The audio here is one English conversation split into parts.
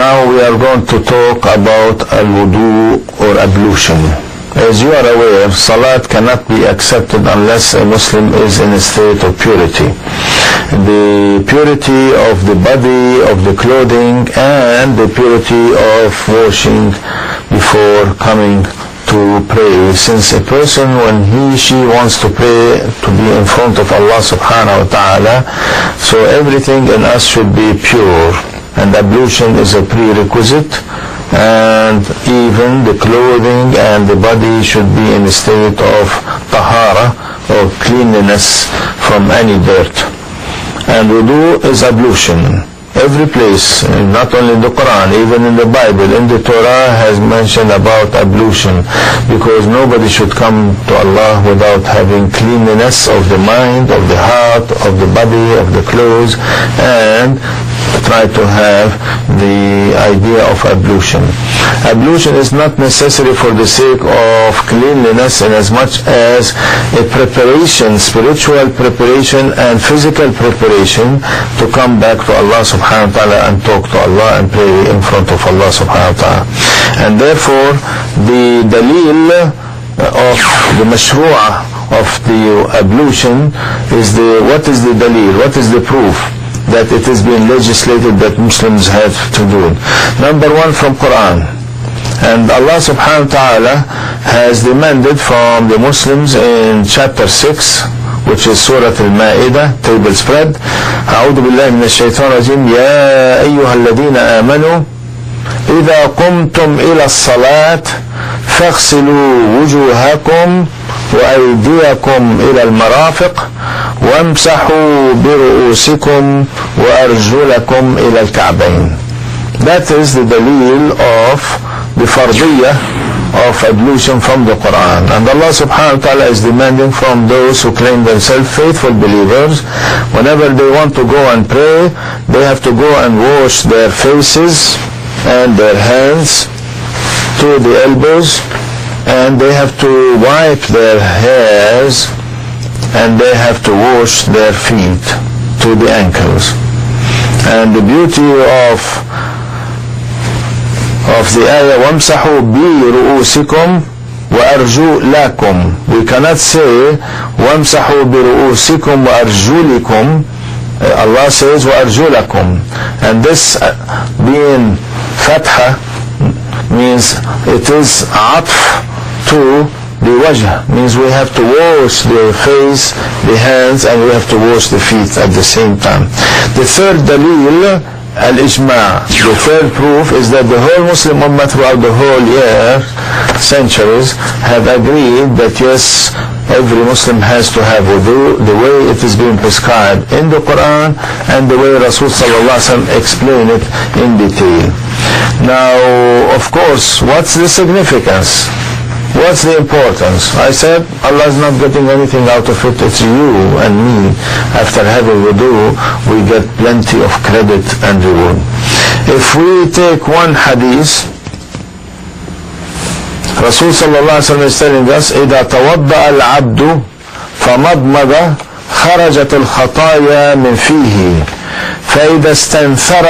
Now we are going to talk about al-wudu or ablution. As you are aware, salat cannot be accepted unless a Muslim is in a state of purity. The purity of the body, of the clothing, and the purity of washing before coming to pray. Since a person, when she wants to pray, to be in front of Allah subhanahu wa ta'ala, so everything in us should be pure, and ablution is a prerequisite, and even the clothing and the body should be in a state of tahara or cleanliness from any dirt. And wudu is ablution. Every place, not only in the Quran, even in the Bible, in the Torah has mentioned about ablution, because nobody should come to Allah without having cleanliness of the mind, of the heart, of the body, of the clothes, and try to have the idea of ablution. Ablution is not necessary for the sake of cleanliness, in as much as a preparation, spiritual preparation and physical preparation to come back to Allah subhanahu wa ta'ala and talk to Allah and pray in front of Allah subhanahu wa ta'ala. And therefore the dalil of the mashru'ah of the ablution is what is the dalil, what is the proof that it is being legislated that Muslims have to do. Number one, from Quran. And Allah subhanahu wa ta'ala has demanded from the Muslims in chapter 6, which is Surah Al-Ma'idah, table spread. أعوذ بالله من الشيطان الرجيم. يا أيها الذين آمنوا إذا قمتم إلى الصلاة فاغسلوا وجوهكم وأيديكم إلى المرافق وامسحوا برؤوسكم وأرجلكم إلى الكعبين. That is the dalil of the fardiyah of ablution from the Quran. And Allah subhanahu wa ta'ala is demanding from those who claim themselves faithful believers, whenever they want to go and pray, they have to go and wash their faces and their hands to the elbows, and they have to wipe their hairs, and they have to wash their feet to the ankles. And the beauty of the ayah, وَامْسَحُوا بِرُؤُوسِكُمْ وَأَرْجُلَكُمْ. We cannot say وَامْسَحُوا بِرُؤُوسِكُمْ وَأَرْجُلِكُمْ. Allah says وَأَرْجُلَكُمْ. And this being fatha means it is atf to the wajh, means we have to wash the face, the hands, and we have to wash the feet at the same time. The third dalil, al-ijma', the third proof, is that the whole Muslim ummah throughout the whole year, centuries, have agreed that yes, every Muslim has to have wudu the way it is being prescribed in the Quran and the way Rasul sallallahu alaihi wasallam explained it in detail. Now, of course, what's the significance? What's the importance? I said Allah is not getting anything out of it. It's you and me. After having wudu, we get plenty of credit and reward. If we take one hadith, Rasul sallallahu alaihi wasallam is telling us, إذا توضأ العبد فمضمض خرجت الخطايا من فيه فإذا استنثر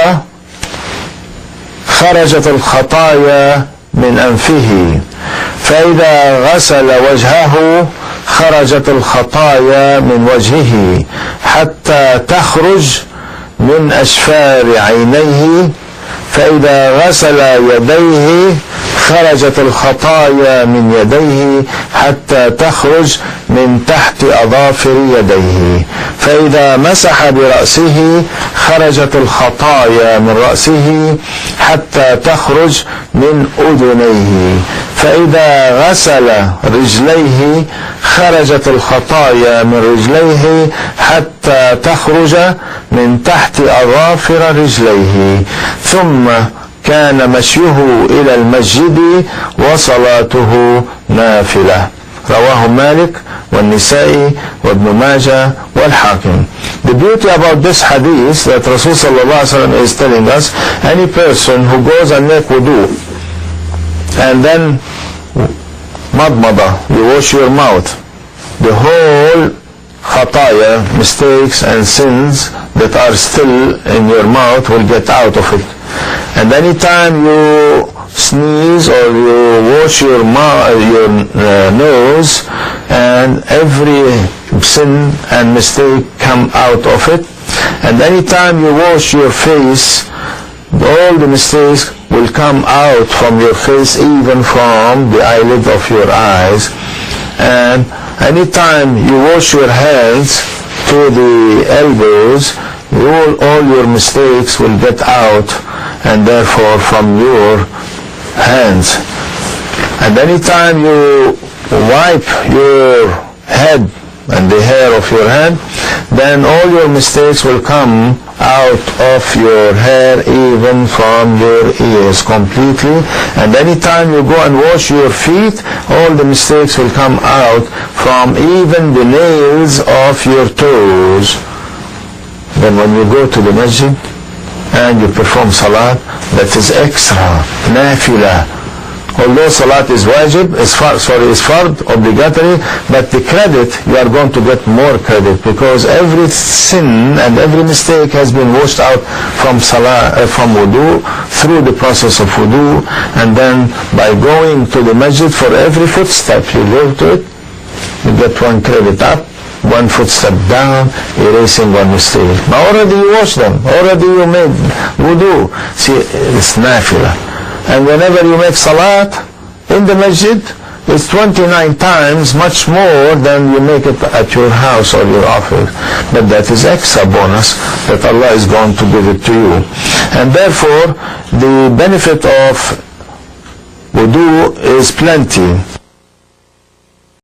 خرجت الخطايا من أنفه فإذا غسل وجهه خرجت الخطايا من وجهه حتى تخرج من أشفار عينيه فإذا غسل يديه خرجت الخطايا من يديه حتى تخرج من تحت أظافر يديه فإذا مسح برأسه خرجت الخطايا من رأسه حتى تخرج من أذنيه فإذا غسل رجليه خرجت الخطايا من رجليه حتى تخرج من تحت أظافر رجليه ثم كان مشيه إلى المسجد وصلاته نافلة. رواه مالك والنسائي وابن ماجه والحاكم. The beauty about this hadith that Rasul sallallahu alaihi wasallam is telling us, any person who goes and make wudu and then madmada, you wash your mouth, the whole khataya, mistakes and sins that are still in your mouth will get out of it. And anytime you sneeze or you wash your nose, and every sin and mistake come out of it. And anytime you wash your face, all the mistakes will come out from your face, even from the eyelid of your eyes. And anytime you wash your hands to the elbows, all your mistakes will get out, and therefore from your hands. And anytime you wipe your head and the hair of your head, then all your mistakes will come out of your hair, even from your ears completely. And anytime you go and wash your feet, all the mistakes will come out from even the nails of your toes. Then when you go to the masjid and you perform salat, that is extra, nafila. Although salat is wajib, is fard, obligatory, but the credit, you are going to get more credit, because every sin and every mistake has been washed out from salah, from wudu, through the process of wudu. And then by going to the masjid, for every footstep you go to it, you get one credit up, one footstep down, erasing one mistake. Now already you washed them, already you made wudu. See, it's nafila. And whenever you make salat in the masjid, it's 29 times much more than you make it at your house or your office. But that is extra bonus that Allah is going to give it to you. And therefore, the benefit of wudu is plenty.